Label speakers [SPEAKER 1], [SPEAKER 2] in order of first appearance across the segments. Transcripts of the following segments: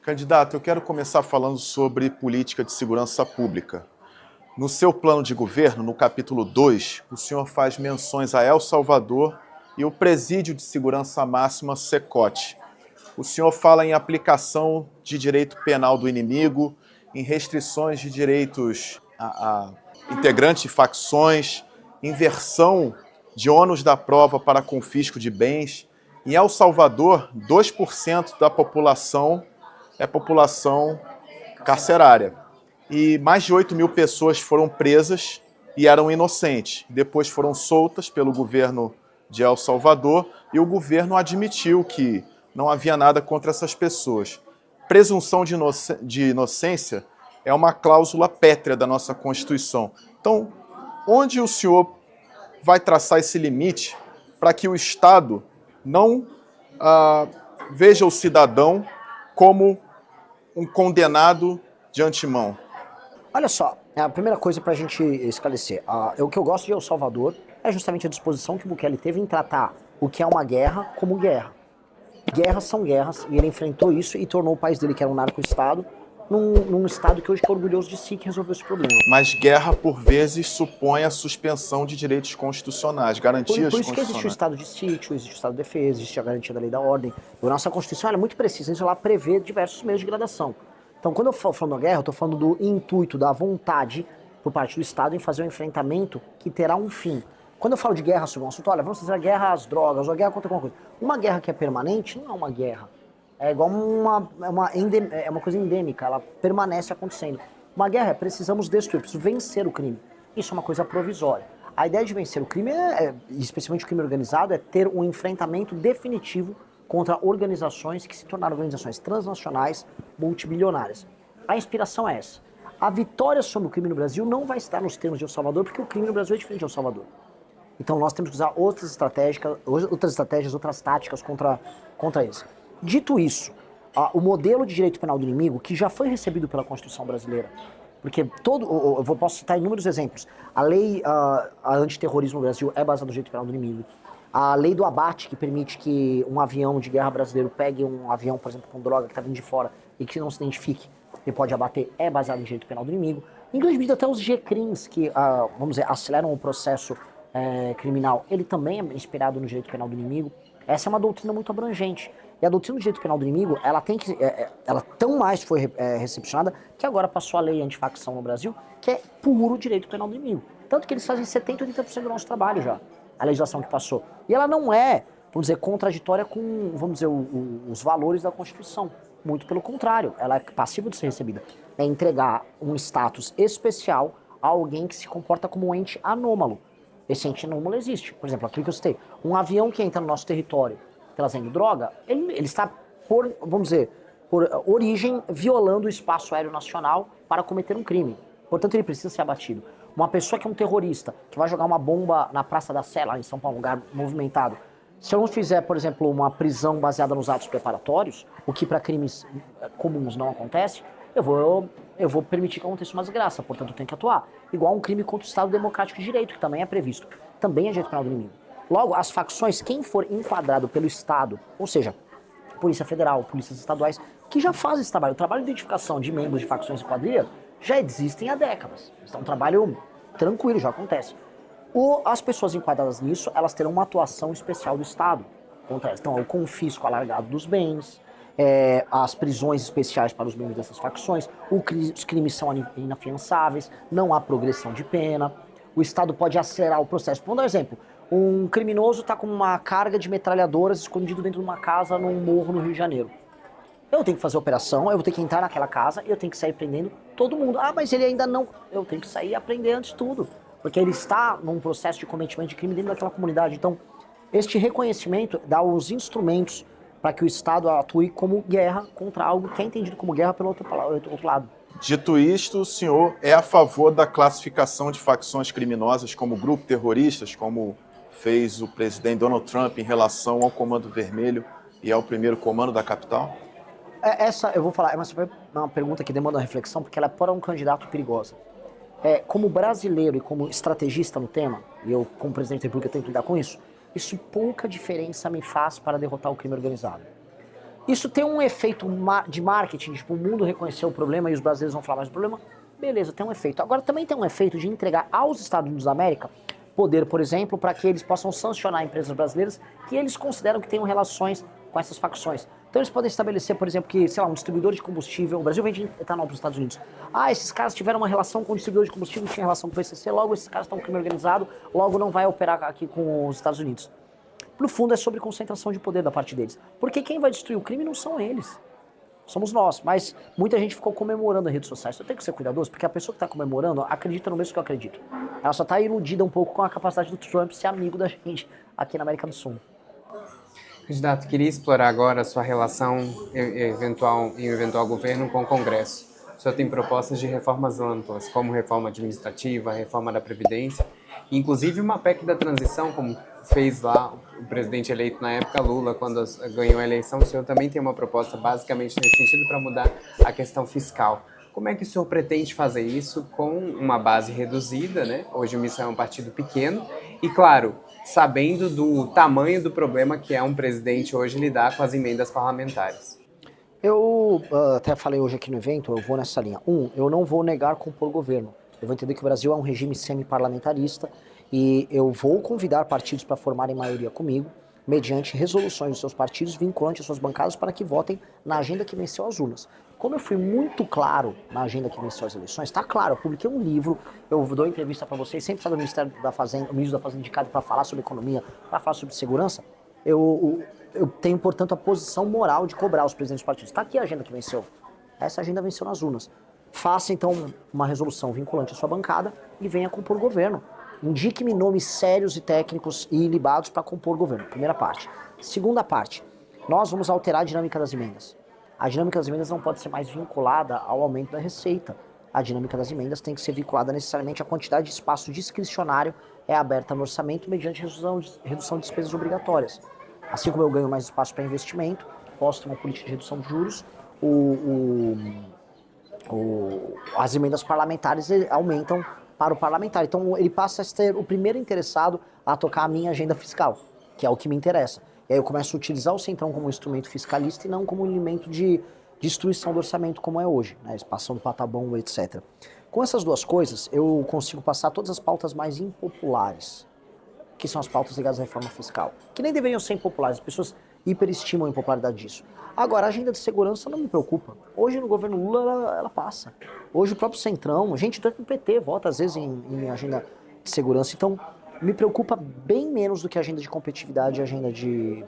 [SPEAKER 1] Candidato, eu quero começar falando sobre política de segurança pública. No seu plano de governo, no capítulo 2, o senhor faz menções a El Salvador e o Presídio de Segurança Máxima SECOT. O senhor fala em aplicação de direito penal do inimigo, em restrições de direitos a integrantes de facções, inversão de ônus da prova para confisco de bens. Em El Salvador, 2% da população é população carcerária. E mais de 8 mil pessoas foram presas e eram inocentes. Depois foram soltas pelo governo de El Salvador e o governo admitiu que não havia nada contra essas pessoas. Presunção de inocência é uma cláusula pétrea da nossa Constituição. Então, onde o senhor vai traçar esse limite para que o Estado não veja o cidadão como um condenado de antemão?
[SPEAKER 2] Olha só, a primeira coisa para a gente esclarecer, o que eu gosto de El Salvador é justamente a disposição que o Bukele teve em tratar o que é uma guerra como guerra. Guerras são guerras, e ele enfrentou isso e tornou o país dele, que era um narco-estado, num estado que hoje é orgulhoso de si, que resolveu esse problema.
[SPEAKER 1] Mas guerra, por vezes, supõe a suspensão de direitos constitucionais, garantias
[SPEAKER 2] Por isso que
[SPEAKER 1] constitucionais.
[SPEAKER 2] existe o estado de sítio, existe o estado de defesa, existe a garantia da lei da ordem. A nossa Constituição é muito precisa, isso lá prevê diversos meios de gradação. Então, quando eu falo falando da guerra, eu estou falando do intuito, da vontade por parte do Estado em fazer um enfrentamento que terá um fim. Quando eu falo de guerra sobre um assunto, olha, vamos fazer a guerra às drogas, ou a guerra contra alguma coisa. Uma guerra que é permanente não é uma guerra. É igual uma coisa endêmica, ela permanece acontecendo. Uma guerra é precisamos destruir, preciso vencer o crime. Isso é uma coisa provisória. A ideia de vencer o crime, especialmente o crime organizado, é ter um enfrentamento definitivo contra organizações que se tornaram organizações transnacionais, multibilionárias. A inspiração é essa. A vitória sobre o crime no Brasil não vai estar nos termos de El Salvador, porque o crime no Brasil é diferente de El Salvador. Então nós temos que usar outras estratégias, outras táticas contra eles. Dito isso, o modelo de direito penal do inimigo, que já foi recebido pela Constituição brasileira, porque eu posso citar inúmeros exemplos. A lei antiterrorismo no Brasil é baseada no direito penal do inimigo. A lei do abate, que permite que um avião de guerra brasileiro pegue um avião, por exemplo, com droga que está vindo de fora e que não se identifique, ele pode abater, é baseado em direito penal do inimigo. Inclusive até os GCRIMs, que, vamos dizer, aceleram o processo criminal, ele também é inspirado no direito penal do inimigo. Essa é uma doutrina muito abrangente. E a doutrina do direito penal do inimigo, ela tão mais foi recepcionada que agora passou a lei antifacção no Brasil, que é puro direito penal do inimigo. Tanto que eles fazem 70%, 80% do nosso trabalho já, a legislação que passou. E ela não é, vamos dizer, contraditória com, vamos dizer, os valores da Constituição. Muito pelo contrário, ela é passível de ser recebida. É entregar um status especial a alguém que se comporta como um ente anômalo. Esse ente anômalo existe. Por exemplo, aquilo que eu citei, um avião que entra no nosso território trazendo droga, ele está, vamos dizer, por origem, violando o espaço aéreo nacional para cometer um crime. Portanto, ele precisa ser abatido. Uma pessoa que é um terrorista, que vai jogar uma bomba na Praça da Sé, lá em São Paulo, um lugar movimentado, se eu não fizer, por exemplo, uma prisão baseada nos atos preparatórios, o que para crimes comuns não acontece, eu vou permitir que aconteça uma desgraça, portanto eu tenho que atuar. Igual um crime contra o Estado Democrático de Direito, que também é previsto. Também é direito penal do inimigo. Logo, as facções, quem for enquadrado pelo Estado, ou seja, Polícia Federal, polícias estaduais, que já fazem esse trabalho. O trabalho de identificação de membros de facções e quadrilha já existem há décadas. Então é um trabalho tranquilo, já acontece. As pessoas enquadradas nisso, elas terão uma atuação especial do Estado contra elas. Então, o confisco alargado dos bens, as prisões especiais para os membros dessas facções, os crimes são inafiançáveis, não há progressão de pena, o Estado pode acelerar o processo. Vamos dar um exemplo. Um criminoso está com uma carga de metralhadoras escondido dentro de uma casa num morro no Rio de Janeiro. Eu tenho que fazer a operação, eu vou ter que entrar naquela casa e eu tenho que sair prendendo todo mundo. Ah, mas ele ainda não... Eu tenho que sair e aprender antes de tudo. Porque ele está num processo de cometimento de crime dentro daquela comunidade. Então, este reconhecimento dá os instrumentos para que o Estado atue como guerra contra algo que é entendido como guerra pelo outro lado.
[SPEAKER 1] Dito isto, o senhor é a favor da classificação de facções criminosas como grupo terroristas, como fez o presidente Donald Trump em relação ao Comando Vermelho e ao primeiro comando da capital?
[SPEAKER 2] Essa, eu vou falar, é uma pergunta que demanda uma reflexão, porque ela é para um candidato perigosa. Como brasileiro e como estrategista no tema, e eu como presidente da República tenho que lidar com isso pouca diferença me faz para derrotar o crime organizado. Isso tem um efeito de marketing, tipo, o mundo reconheceu o problema e os brasileiros vão falar mais do problema. Beleza, tem um efeito. Agora também tem um efeito de entregar aos Estados Unidos da América poder, por exemplo, para que eles possam sancionar empresas brasileiras que eles consideram que tenham relações com essas facções. Então eles podem estabelecer, por exemplo, que, sei lá, um distribuidor de combustível, o Brasil vende etanol para os Estados Unidos. Ah, esses caras tiveram uma relação com o distribuidor de combustível, tinha relação com o PCC, logo esses caras estão crime organizado, logo não vai operar aqui com os Estados Unidos. No fundo é sobre concentração de poder da parte deles. Porque quem vai destruir o crime não são eles. Somos nós, mas muita gente ficou comemorando nas redes sociais. Eu tenho que ser cuidadoso, porque a pessoa que está comemorando acredita no mesmo que eu acredito. Ela só está iludida um pouco com a capacidade do Trump ser amigo da gente aqui na América do Sul.
[SPEAKER 3] Candidato, queria explorar agora a sua relação em eventual governo com o Congresso. O senhor tem propostas de reformas amplas, como reforma administrativa, reforma da Previdência, inclusive uma PEC da transição, como fez lá o presidente eleito na época, Lula, quando ganhou a eleição. O senhor também tem uma proposta basicamente nesse sentido para mudar a questão fiscal. Como é que o senhor pretende fazer isso com uma base reduzida, né? Hoje o Missão é um partido pequeno e, claro, sabendo do tamanho do problema que é um presidente hoje lidar com as emendas parlamentares?
[SPEAKER 2] Eu até falei hoje aqui no evento, eu vou nessa linha. Eu não vou negar compor governo. Eu vou entender que o Brasil é um regime semi-parlamentarista e eu vou convidar partidos para formarem maioria comigo, mediante resoluções dos seus partidos vinculantes às suas bancadas para que votem na agenda que venceu as urnas. Como eu fui muito claro na agenda que venceu as eleições, está claro, eu publiquei um livro, eu dou entrevista para vocês, sempre está do Ministério da Fazenda, o ministro da Fazenda indicado para falar sobre economia, para falar sobre segurança. Eu tenho, portanto, a posição moral de cobrar os presidentes dos partidos. Está aqui a agenda que venceu. Essa agenda venceu nas urnas. Faça, então, uma resolução vinculante à sua bancada e venha compor governo. Indique-me nomes sérios e técnicos e ilibados para compor governo. Primeira parte. Segunda parte. Nós vamos alterar a dinâmica das emendas. A dinâmica das emendas não pode ser mais vinculada ao aumento da receita. A dinâmica das emendas tem que ser vinculada necessariamente à quantidade de espaço discricionário é aberta no orçamento mediante redução de despesas obrigatórias. Assim como eu ganho mais espaço para investimento, posso ter uma política de redução de juros, as emendas parlamentares aumentam para o parlamentar. Então ele passa a ser o primeiro interessado a tocar a minha agenda fiscal, que é o que me interessa. E aí eu começo a utilizar o Centrão como um instrumento fiscalista e não como um elemento de destruição do orçamento como é hoje, né? Expansão do patabom, etc. Com essas duas coisas, eu consigo passar todas as pautas mais impopulares, que são as pautas ligadas à reforma fiscal, que nem deveriam ser impopulares, as pessoas hiperestimam a impopularidade disso. Agora, a agenda de segurança não me preocupa. Hoje, no governo Lula, ela passa. Hoje, o próprio Centrão, gente do PT vota, às vezes, em agenda de segurança. Então, me preocupa bem menos do que a agenda de competitividade e a agenda de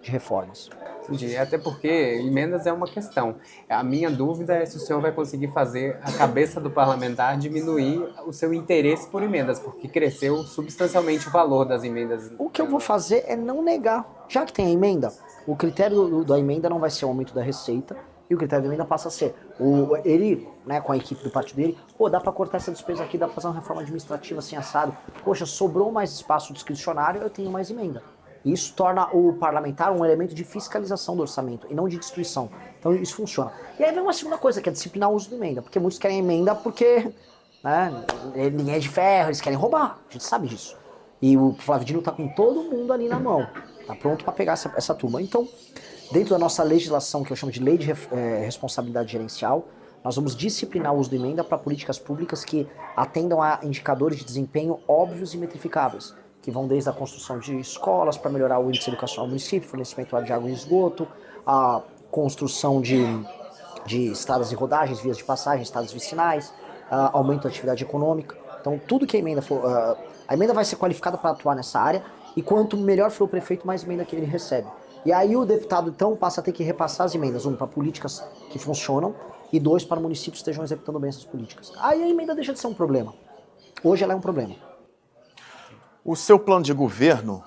[SPEAKER 2] reformas.
[SPEAKER 3] Entendi. Até porque emendas é uma questão. A minha dúvida é se o senhor vai conseguir fazer a cabeça do parlamentar diminuir o seu interesse por emendas, porque cresceu substancialmente o valor das emendas.
[SPEAKER 2] O que eu vou fazer é não negar. Já que tem a emenda, o critério da emenda não vai ser o aumento da receita, e o critério da emenda passa a ser ele, né, com a equipe do partido dele, dá para cortar essa despesa aqui, dá para fazer uma reforma administrativa assim assado. Poxa, sobrou mais espaço discricionário, eu tenho mais emenda. Isso torna o parlamentar um elemento de fiscalização do orçamento e não de destruição. Então isso funciona. E aí vem uma segunda coisa, que é disciplinar o uso da emenda. Porque muitos querem emenda porque, né, ninguém é de ferro, eles querem roubar. A gente sabe disso. E o Flávio Dino tá com todo mundo ali na mão. Tá pronto para pegar essa turma. Então, dentro da nossa legislação, que eu chamo de Lei de Responsabilidade Gerencial, nós vamos disciplinar o uso da emenda para políticas públicas que atendam a indicadores de desempenho óbvios e metrificáveis, que vão desde a construção de escolas para melhorar o índice educacional do município, fornecimento de água e esgoto, a construção de estradas e rodagens, vias de passagem, estradas vicinais, aumento da atividade econômica. Então, tudo que a emenda for... a emenda vai ser qualificada para atuar nessa área, e quanto melhor for o prefeito, mais emenda que ele recebe. E aí o deputado, então, passa a ter que repassar as emendas, para políticas que funcionam, e 2, para municípios que estejam executando bem essas políticas. Aí a emenda deixa de ser um problema. Hoje ela é um problema.
[SPEAKER 1] O seu plano de governo,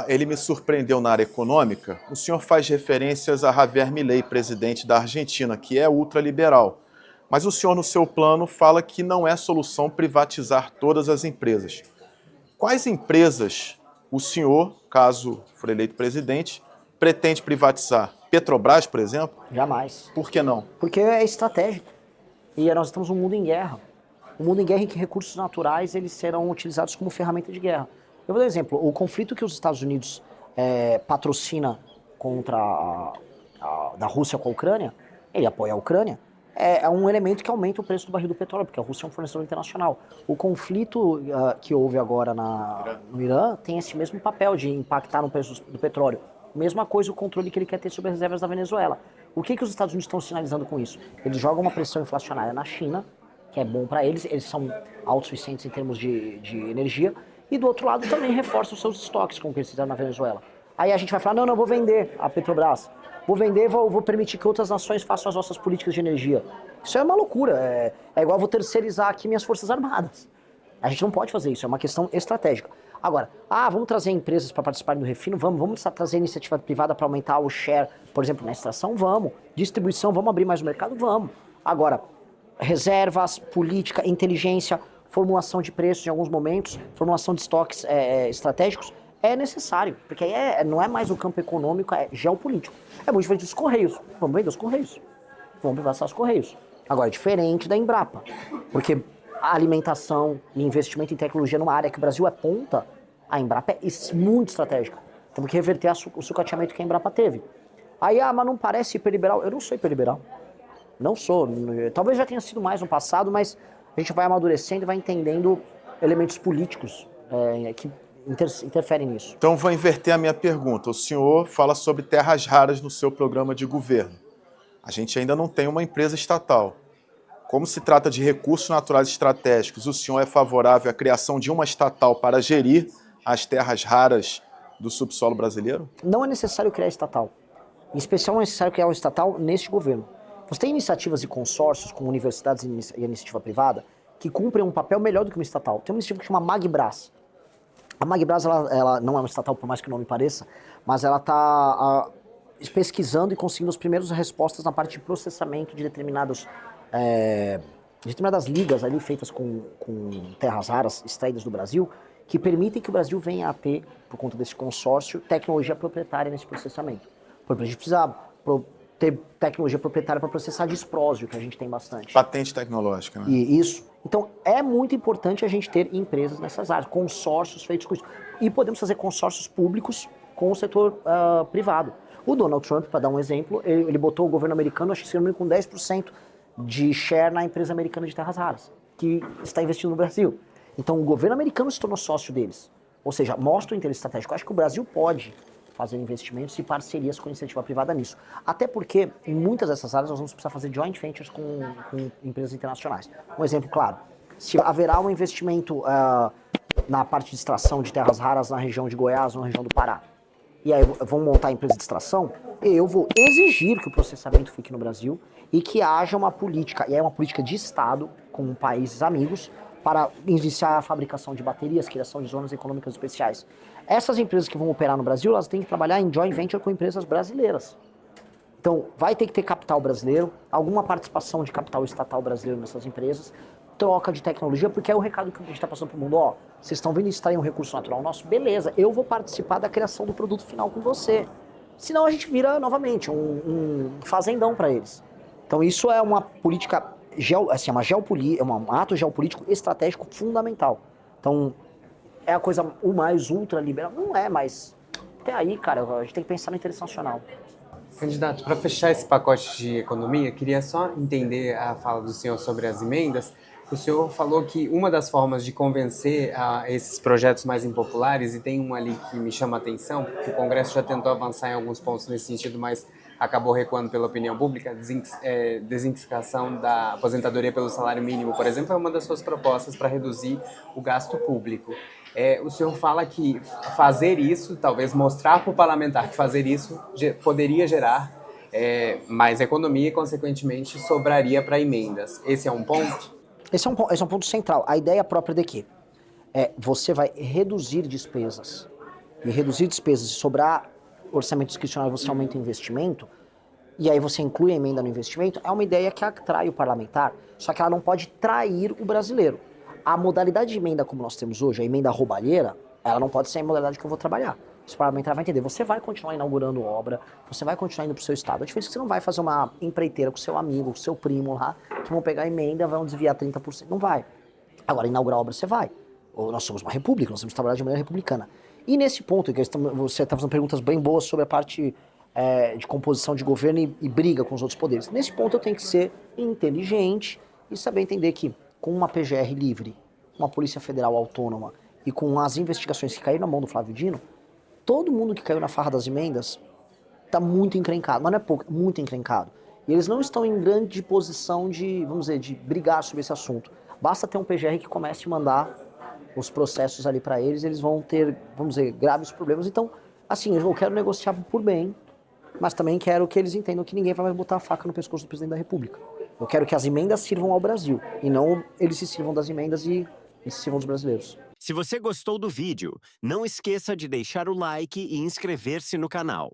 [SPEAKER 1] ele me surpreendeu na área econômica. O senhor faz referências a Javier Milei, presidente da Argentina, que é ultraliberal. Mas o senhor, no seu plano, fala que não é solução privatizar todas as empresas. Quais empresas o senhor, caso for eleito presidente, pretende privatizar? Petrobras, por exemplo?
[SPEAKER 2] Jamais.
[SPEAKER 1] Por que não?
[SPEAKER 2] Porque é estratégico. E nós estamos num mundo em guerra. Um mundo em guerra em que recursos naturais eles serão utilizados como ferramenta de guerra. Eu vou dar um exemplo. O conflito que os Estados Unidos patrocina contra da Rússia com a Ucrânia, ele apoia a Ucrânia, é um elemento que aumenta o preço do barril do petróleo, porque a Rússia é um fornecedor internacional. O conflito que houve agora no Irã tem esse mesmo papel de impactar no preço do petróleo. Mesma coisa o controle que ele quer ter sobre as reservas da Venezuela. O que os Estados Unidos estão sinalizando com isso? Eles jogam uma pressão inflacionária na China, que é bom para eles são autossuficientes em termos de energia, e do outro lado também reforçam os seus estoques, como eles fizeram na Venezuela. Aí a gente vai falar, não, vou vender a Petrobras. Vou vender, vou permitir que outras nações façam as nossas políticas de energia. Isso é uma loucura. É igual vou terceirizar aqui minhas forças armadas. A gente não pode fazer isso, é uma questão estratégica. Agora, vamos trazer empresas para participarem do refino? Vamos trazer iniciativa privada para aumentar o share, por exemplo, na extração? Vamos. Distribuição, vamos abrir mais o mercado? Vamos. Agora, reservas, política, inteligência, formulação de preços em alguns momentos, formulação de estoques estratégicos, é necessário, porque aí não é mais o campo econômico, é geopolítico. É muito diferente dos Correios. Vamos vender os Correios. Vamos privatizar os Correios. Agora, é diferente da Embrapa, porque a alimentação e investimento em tecnologia numa área que o Brasil é ponta, a Embrapa é muito estratégica. Temos que reverter o sucateamento que a Embrapa teve. Aí, mas não parece hiperliberal. Eu não sou hiperliberal. Não sou. Talvez já tenha sido mais no passado, mas a gente vai amadurecendo e vai entendendo elementos políticos que interferem nisso.
[SPEAKER 1] Então vou inverter a minha pergunta. O senhor fala sobre terras raras no seu programa de governo. A gente ainda não tem uma empresa estatal. Como se trata de recursos naturais estratégicos, o senhor é favorável à criação de uma estatal para gerir as terras raras do subsolo brasileiro?
[SPEAKER 2] Não é necessário criar estatal. Em especial não é necessário criar uma estatal neste governo. Você tem iniciativas e consórcios com universidades e iniciativa privada que cumprem um papel melhor do que uma estatal. Tem uma iniciativa que chama Magbras. A Magbras ela não é uma estatal, por mais que o nome pareça, mas ela está pesquisando e conseguindo as primeiras respostas na parte de processamento de determinadas ligas ali feitas com terras raras extraídas do Brasil, que permitem que o Brasil venha a ter, por conta desse consórcio, tecnologia proprietária nesse processamento. Por exemplo, a gente precisa ter tecnologia proprietária para processar disprósio, que a gente tem bastante.
[SPEAKER 1] Patente tecnológica, né?
[SPEAKER 2] E isso. Então, é muito importante a gente ter empresas nessas áreas, consórcios feitos com isso. E podemos fazer consórcios públicos com o setor privado. O Donald Trump, para dar um exemplo, ele botou o governo americano, acho que se não me engano, com 10% de share na empresa americana de terras raras, que está investindo no Brasil. Então, o governo americano se tornou sócio deles. Ou seja, mostra o interesse estratégico. Eu acho que o Brasil pode fazer investimentos e parcerias com iniciativa privada nisso. Até porque, em muitas dessas áreas, nós vamos precisar fazer joint ventures com empresas internacionais. Um exemplo claro, se haverá um investimento na parte de extração de terras raras na região de Goiás ou na região do Pará, e aí vão montar a empresa de extração, eu vou exigir que o processamento fique no Brasil e que haja uma política, e é uma política de Estado, com países amigos, para iniciar a fabricação de baterias, criação de zonas econômicas especiais. Essas empresas que vão operar no Brasil, elas têm que trabalhar em joint venture com empresas brasileiras. Então, vai ter que ter capital brasileiro, alguma participação de capital estatal brasileiro nessas empresas, troca de tecnologia, porque é o recado que a gente está passando para o mundo. Vocês estão vindo extrair um recurso natural nosso? Beleza, eu vou participar da criação do produto final com você. Senão a gente vira, novamente, um fazendão para eles. Então, isso é uma política, um ato geopolítico estratégico fundamental. Então, é a coisa o mais ultraliberal? Não é, mas até aí, cara, a gente tem que pensar no interesse nacional.
[SPEAKER 3] Candidato, para fechar esse pacote de economia, queria só entender a fala do senhor sobre as emendas. O senhor falou que uma das formas de convencer esses projetos mais impopulares, e tem um ali que me chama a atenção, porque o Congresso já tentou avançar em alguns pontos nesse sentido, mas acabou recuando pela opinião pública, desindicação da aposentadoria pelo salário mínimo, por exemplo, é uma das suas propostas para reduzir o gasto público. O senhor fala que fazer isso, talvez mostrar para o parlamentar que fazer isso poderia gerar mais economia e, consequentemente, sobraria para emendas. Esse é um ponto?
[SPEAKER 2] Esse é um ponto central. A ideia própria de quê? Você vai reduzir despesas. E reduzir despesas e sobrar orçamento discricionário, você aumenta o investimento, e aí você inclui a emenda no investimento, é uma ideia que atrai o parlamentar, só que ela não pode trair o brasileiro. A modalidade de emenda como nós temos hoje, a emenda roubalheira, ela não pode ser a modalidade que eu vou trabalhar. O parlamentar vai entender, você vai continuar inaugurando obra, você vai continuar indo pro seu estado. A diferença é que você não vai fazer uma empreiteira com seu amigo, com seu primo lá, que vão pegar a emenda e vão desviar 30%. Não vai. Agora, inaugurar obra você vai. Ou nós somos uma república, nós temos que trabalhar de maneira republicana. E nesse ponto, você está fazendo perguntas bem boas sobre a parte de composição de governo e briga com os outros poderes. Nesse ponto eu tenho que ser inteligente e saber entender que com uma PGR livre, uma Polícia Federal autônoma e com as investigações que caíram na mão do Flávio Dino, todo mundo que caiu na farra das emendas está muito encrencado, mas não é pouco, muito encrencado. E eles não estão em grande posição de, vamos dizer, de brigar sobre esse assunto. Basta ter um PGR que comece a mandar os processos ali para eles vão ter, vamos dizer, graves problemas. Então, assim, eu quero negociar por bem, mas também quero que eles entendam que ninguém vai mais botar a faca no pescoço do presidente da República. Eu quero que as emendas sirvam ao Brasil, e não eles se sirvam das emendas e se sirvam dos brasileiros.
[SPEAKER 4] Se você gostou do vídeo, não esqueça de deixar o like e inscrever-se no canal.